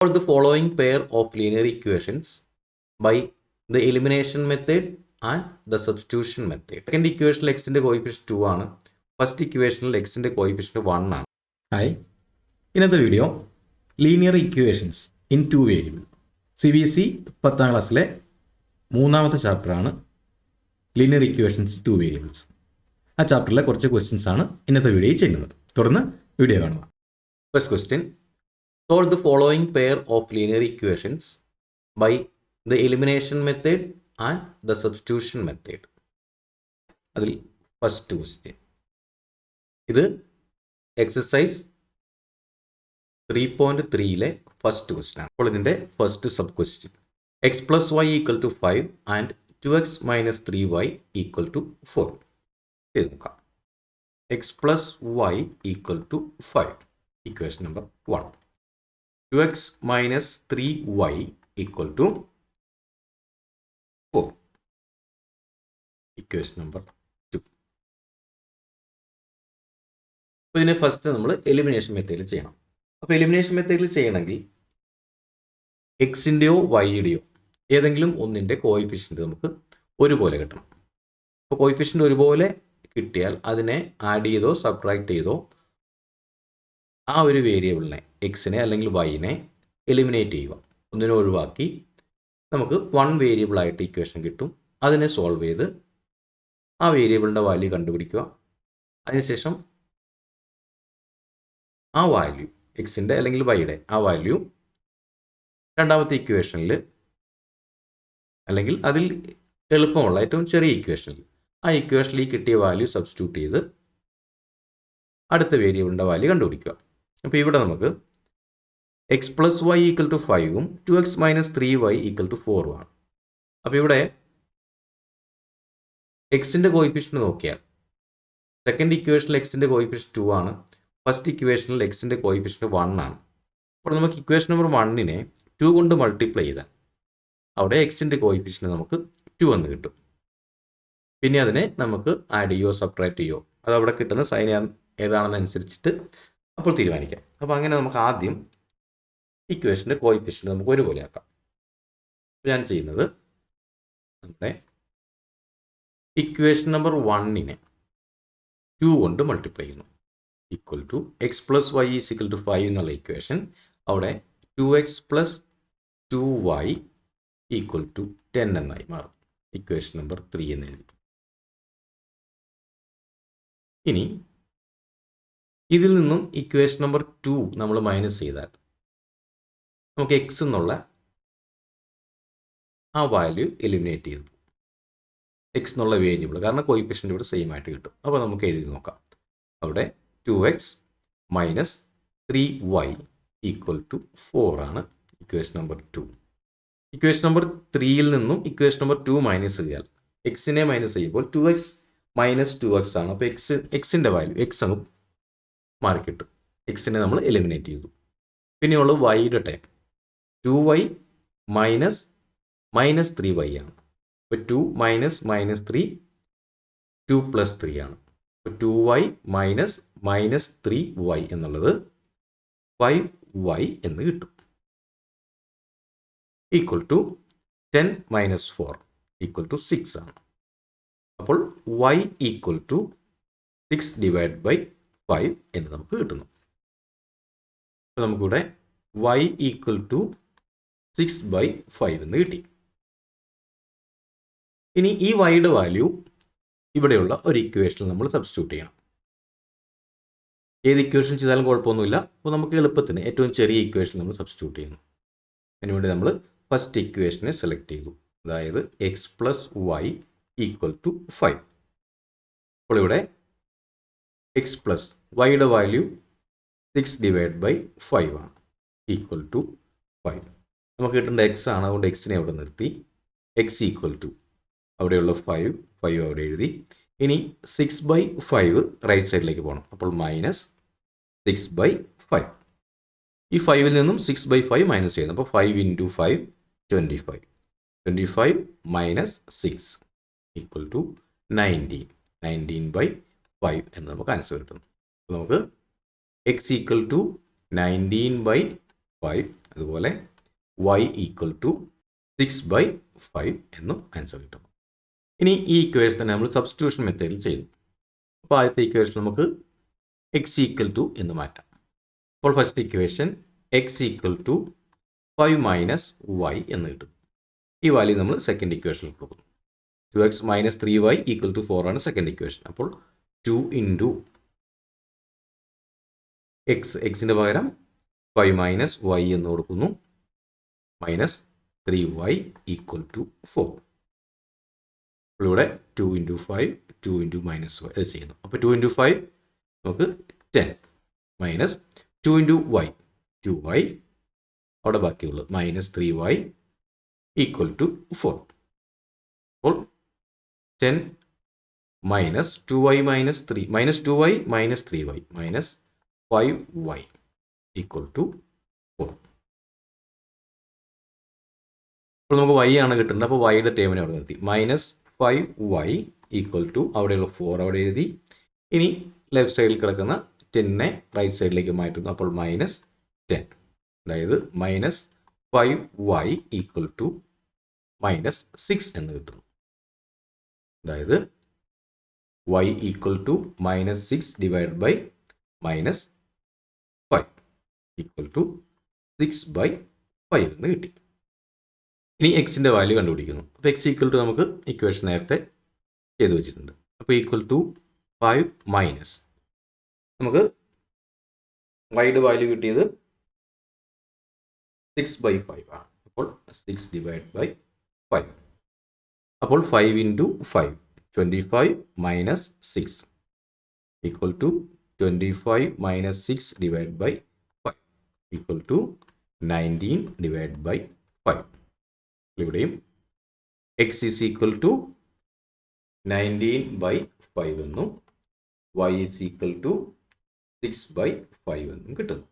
Solve the following pair of linear equations by the elimination method and the substitution method. Second equation x ന്റെ coefficient 2 ആണ്. First equation x ന്റെ coefficient 1 ആണ്. Hi. ഇന്നത്തെ video linear equations in two variable. CBC 10ാം ക്ലാസ്സിലെ മൂന്നാമത്തെ chapter ആണ് linear equations two variables. ആ ചാപ്റ്ററിലെ കുറച്ച് ക്വസ്റ്റ്യൻസ് ആണ് ഇന്നത്തെ വീഡിയോയിൽ ചെയ്യുന്നത്. തുടർന്ന് വീഡിയോ കാണുക. First question. Solve the following pair of linear equations by the elimination method and the substitution method. അതിൽ ഫസ്റ്റ് ക്വസ്റ്റ്യൻ ഇത് എക്സസൈസ് 3.3ലെ ഫസ്റ്റ് ക്വസ്റ്റ്യൻ ആണ്. അപ്പോൾ ഇതിൻ്റെ first sub question X plus Y equal to 5 and 2x minus 3y equal to 4 ചെയ്ത് നോക്കാം. X plus Y equal to 5 equation number 1. 2x minus 3y equal to 4. Equation number 2. അപ്പോൾ ഇതിനെ first നമ്മൾ elimination മെത്തേഡിൽ ചെയ്യണം. അപ്പോൾ എലിമിനേഷൻ മെത്തേഡിൽ ചെയ്യണമെങ്കിൽ എക്സിൻ്റെയോ വൈയുടെയോ ഏതെങ്കിലും ഒന്നിൻ്റെ കോയിഫിഷ്യൻ്റ് നമുക്ക് ഒരുപോലെ കിട്ടണം. അപ്പോൾ കോയിഫിഷ്യൻ്റ് ഒരുപോലെ കിട്ടിയാൽ അതിനെ ആഡ് ചെയ്തോ സബ്ട്രാക്ട് ചെയ്തോ ആ ഒരു വേരിയബിളിനെ എക്സിനെ അല്ലെങ്കിൽ വൈനെ എലിമിനേറ്റ് ചെയ്യുക. ഒന്നിനെ ഒഴിവാക്കി നമുക്ക് വൺ വേരിയബിളായിട്ട് ഇക്വേഷൻ കിട്ടും. അതിനെ സോൾവ് ചെയ്ത് ആ വേരിയബിളിൻ്റെ വാല്യൂ കണ്ടുപിടിക്കുക. അതിനുശേഷം ആ വാല്യൂ എക്സിൻ്റെ അല്ലെങ്കിൽ വൈയുടെ ആ വാല്യൂ രണ്ടാമത്തെ ഇക്വേഷനിൽ അല്ലെങ്കിൽ അതിൽ എളുപ്പമുള്ള ഏറ്റവും ചെറിയ ഇക്വേഷനിൽ ആ ഇക്വേഷനിൽ കിട്ടിയ വാല്യൂ സബ്സ്റ്റിറ്റ്യൂട്ട് ചെയ്ത് അടുത്ത വേരിയബിളിൻ്റെ വാല്യൂ കണ്ടുപിടിക്കുക. അപ്പോൾ ഇവിടെ നമുക്ക് x plus Y equal to 5ഉം 2x minus 3y equal to 4ഉം ആണ്. അപ്പോൾ ഇവിടെ എക്സിൻ്റെ കോയിഫിഷ്യൻ്റ് നോക്കിയാൽ സെക്കൻഡ് ഇക്വേഷനിൽ എക്സിൻ്റെ കോയിഫിഷ്യൻ്റ് 2 ആണ്. ഫസ്റ്റ് ഇക്വേഷനിൽ എക്സിൻ്റെ കോയിഫിഷ്യൻ്റ് 1 ആണ്. അപ്പോൾ നമുക്ക് ഇക്വേഷൻ നമ്പർ 1നെ 2 കൊണ്ട് മൾട്ടിപ്ലൈ ചെയ്താൽ അവിടെ എക്സിൻ്റെ കോയിഫിഷ്യൻ്റ് നമുക്ക് 2 എന്ന് കിട്ടും. പിന്നെ അതിനെ നമുക്ക് ആഡ് ചെയ്യോ സബ്ട്രാക്ട് ചെയ്യോ അത് അവിടെ കിട്ടുന്ന സൈൻ ഏതാണെന്നനുസരിച്ചിട്ട് അപ്പോൾ തീരുമാനിക്കാം. അപ്പോൾ അങ്ങനെ നമുക്ക് ആദ്യം ഇക്വേഷൻ്റെ കോയിഫിഷ്യൻ്റ് നമുക്ക് ഒരുപോലെ ആക്കാം. ഞാൻ ചെയ്യുന്നത് നമ്മുടെ ഇക്വേഷൻ നമ്പർ 1നെ 2 കൊണ്ട് മൾട്ടിപ്ലൈ ചെയ്യുന്നു. Equal to X plus Y is equal to 5 എന്നുള്ള ഇക്വേഷൻ അവിടെ 2x plus 2y equal to 10 എന്നായി മാറും. ഇക്വേഷൻ നമ്പർ 3 എന്ന് എഴുതി. ഇനി ഇതിൽ നിന്നും ഇക്വേഷൻ നമ്പർ 2 നമ്മൾ മൈനസ് ചെയ്താൽ നമുക്ക് എക്സ് എന്നുള്ള ആ വാല്യൂ എലിമിനേറ്റ് ചെയ്തു എക്സ് എന്നുള്ള വേരിയബിൾ കാരണം കോയിഫിഷ്യൻ്റ് ഇവിടെ സെയിം ആയിട്ട് കിട്ടും. അപ്പോൾ നമുക്ക് എഴുതി നോക്കാം. അവിടെ 2x minus 3y equal to 4 ആണ് ഇക്വേഷൻ നമ്പർ 2. ഇക്വേഷൻ നമ്പർ 3യിൽ നിന്നും ഇക്വേഷൻ നമ്പർ 2 മൈനസ് ചെയ്താൽ എക്സിനെ മൈനസ് ചെയ്യുമ്പോൾ 2x മൈനസ് 2x ആണ്. അപ്പോൾ എക്സിൻ്റെ വാല്യൂ എക്സ് അങ്ങ് മാറിക്കിട്ടും. എക്സിനെ നമ്മൾ എലിമിനേറ്റ് ചെയ്തു. പിന്നെയുള്ളത് വൈയുടെ ടൈം 2y മൈനസ് 3y ആണ്. അപ്പോൾ 2 മൈനസ് 3 2 പ്ലസ് 3 ആണ്. അപ്പോൾ 2y മൈനസ് 3y എന്നുള്ളത് 5y എന്ന് കിട്ടും. Equal to 10 minus 4 equal to 6 ആണ്. അപ്പോൾ y equal to 6 divide by 5 എന്ന് നമുക്ക് കിട്ടുന്നു. അപ്പോൾ നമുക്കിവിടെ y ഈക്വൽ ടു 6 ബൈ 5 എന്ന് കിട്ടി. ഇനി ഈ വൈയുടെ വാല്യൂ ഇവിടെയുള്ള ഒരു ഇക്വേഷനിൽ നമ്മൾ സബ്സ്റ്റിറ്റ്യൂട്ട് ചെയ്യണം. ഏത് ഇക്വേഷൻ ചെയ്താലും കുഴപ്പമൊന്നുമില്ല. അപ്പോൾ നമുക്ക് എളുപ്പത്തിന് ഏറ്റവും ചെറിയ ഇക്വേഷൻ നമ്മൾ സബ്സ്റ്റിറ്റ്യൂട്ട് ചെയ്യുന്നു. അതിനുവേണ്ടി നമ്മൾ ഫസ്റ്റ് ഇക്വേഷനെ സെലക്ട് ചെയ്തു. അതായത് x plus Y equal to 5. അപ്പോൾ ഇവിടെ എക്സ് പ്ലസ് വൈയുടെ വാല്യൂ 6 ഡിവൈഡ് ബൈ 5 ആണ്. Equal to 5. നമുക്ക് കിട്ടേണ്ട എക്സ് ആണ്. അതുകൊണ്ട് എക്സിനെ അവിടെ നിർത്തി. എക്സ് ഈക്വൽ ടു അവിടെയുള്ള 5 അവിടെ എഴുതി. ഇനി 6 ബൈ 5 റൈറ്റ് സൈഡിലേക്ക് പോകണം. അപ്പോൾ മൈനസ് 6 ബൈ 5. ഈ 5ൽ നിന്നും 6 ബൈ 5 മൈനസ് ചെയ്യുന്നു. അപ്പോൾ 5 into 5 25. 25 minus 6 equal to 19. 19 by 5 എന്ന് നമുക്ക് ആൻസർ കിട്ടുന്നു. അപ്പോൾ നമുക്ക് x ഈക്വൽ ടു 19 ബൈ 5 അതുപോലെ y ഈക്വൽ ടു 6/5 എന്നും ആൻസർ കിട്ടും. ഇനി ഈ ഇക്വേഷൻ തന്നെ നമ്മൾ സബ്സ്റ്റിറ്റ്യൂഷൻ മെത്തേഡിൽ ചെയ്തു. അപ്പോൾ ആദ്യത്തെ ഇക്വേഷൻ നമുക്ക് x ഈക്വൽ ടു എന്ന് മാറ്റാം. അപ്പോൾ first equation x equal to 5 minus y എന്ന് കിട്ടും. ഈ വാല്യൂ നമ്മൾ സെക്കൻഡ് ഇക്വേഷനിൽ കൊടുക്കുന്നു. 2x minus 3y equal to 4 ആണ് സെക്കൻഡ് ഇക്വേഷൻ. അപ്പോൾ 2 ഇൻറ്റു എക്സിൻ്റെ പകരം 5 മൈനസ് y എന്ന് കൊടുക്കുന്നു, മൈനസ് 3y ഈക്വൽ ടു 4. അപ്പോൾ ഇവിടെ 2 ഇൻറ്റു 5 2 ഇൻറ്റു മൈനസ് y ചെയ്യുന്നു. അപ്പോൾ 2 ഇൻറ്റു 5 നമുക്ക് 10 മൈനസ് 2 ഇൻറ്റു y 2y, അവിടെ ബാക്കിയുള്ളത് മൈനസ് 3y ഈക്വൽ ടു 4. അപ്പോൾ 10 minus 2y minus 3 minus 2y minus 3y minus 5y equal to 4. അപ്പോൾ നമുക്ക് y ആണ് കിട്ടുന്നത്. അപ്പോൾ yയുടെ ടേമിനെ അവിടെ നിർത്തി. മൈനസ് 5y ഈക്വൽ ടു അവിടെയുള്ള 4 അവിടെ എഴുതി. ഇനി ലെഫ്റ്റ് സൈഡിൽ കിടക്കുന്ന 10നെ റൈറ്റ് സൈഡിലേക്ക് മാറ്റുന്നു. അപ്പോൾ മൈനസ് 10, അതായത് minus 5y equal to minus 6 എന്ന് കിട്ടുന്നു. അതായത് y equal to minus 6 divide by minus 5 equal to 6/5 എന്ന് കിട്ടി. ഇനി എക്സിൻ്റെ വാല്യൂ കണ്ടുപിടിക്കുന്നു. അപ്പോൾ എക്സ് ഈക്വൽ ടു നമുക്ക് ഇക്വേഷൻ നേരത്തെ ചെയ്ത് വെച്ചിട്ടുണ്ട്. അപ്പോൾ ഈക്വൽ ടു 5 മൈനസ് നമുക്ക് വൈയുടെ വാല്യൂ കിട്ടിയത് 6/5 ആണ്. അപ്പോൾ 6 ഡിവൈഡ് ബൈ 5. അപ്പോൾ 5 into 5 25 minus 6 equal to 25 minus 6 divide by 5 equal to 19 divide by 5. ഇവിടെയും എക്സ് ഈസ് ഈക്വൽ ടു 19/5 എന്നും y ഈസ് ഈക്വൽ ടു 6/5 എന്നും കിട്ടുന്നു.